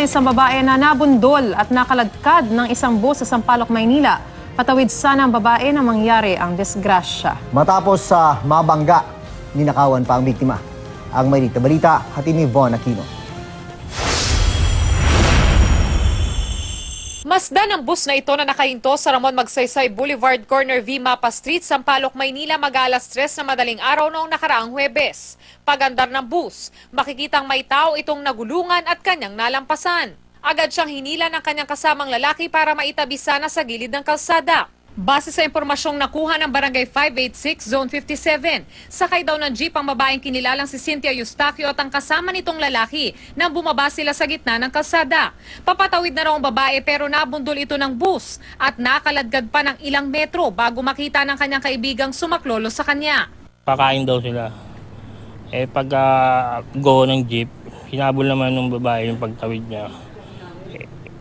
sa isang babae na nabundol at nakaladkad ng isang bus sa Sampaloc, Maynila. Patawid sana ang babae na mangyari ang disgrasya. Matapos sa mabangga, ninakawan pa ang biktima. Ang Maynila Balita, hatid ni Von Aquino. Masdan ang bus na ito na nakahinto sa Ramon Magsaysay Boulevard, corner V. Mapa Street, Sampaloc, Maynila, mag-alas 3 na madaling araw noong nakaraang Huwebes. Pagandar ng bus, makikitang may tao itong nagulungan at kanyang nalampasan. Agad siyang hinila ng kanyang kasamang lalaki para maitabi sana sa gilid ng kalsada. Base sa impormasyong nakuha ng Barangay 586, Zone 57, sakay daw ng jeep ang babaeng kinilalang si Cynthia Eustaquio at ang kasama nitong lalaki nang bumaba sila sa gitna ng kalsada. Papatawid na raw ang babae pero nabundol ito ng bus at nakaladkad pa ng ilang metro bago makita ng kanyang kaibigang sumaklolo sa kanya. Pakain daw sila. Pag go ng jeep, hinabol naman ng babae yung pagtawid niya.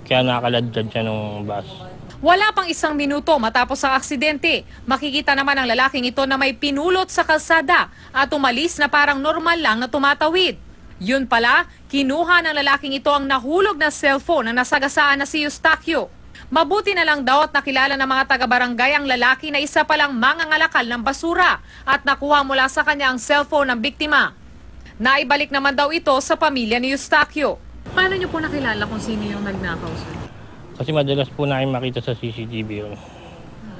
Kaya nakaladkad siya ng bus. Wala pang isang minuto matapos ang aksidente, makikita naman ang lalaking ito na may pinulot sa kalsada at umalis na parang normal lang na tumatawid. Yun pala, kinuha ng lalaking ito ang nahulog na cellphone na nasagasaan na si Eustaquio. Mabuti na lang daw at nakilala ng mga taga-barangay ang lalaki na isa palang mangangalakal ng basura at nakuha mula sa kanya ang cellphone ng biktima. Naibalik naman daw ito sa pamilya ni Eustaquio. Paano niyo po nakilala kung sino yung nagnakaw siya? Kasi madalas po namin makita sa CCTV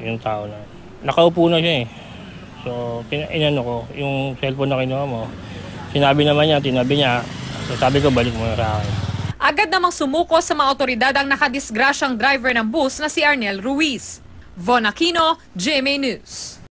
yung tao na. Nakaupo na siya eh. So, inano ko, yung cellphone na kinuha mo, sinabi naman niya, tinabi niya, so sabi ko balik mo na sa akin. Agad namang sumuko sa mga otoridad ang nakadisgrasyang driver ng bus na si Arnel Ruiz. Von Aquino, GMA News.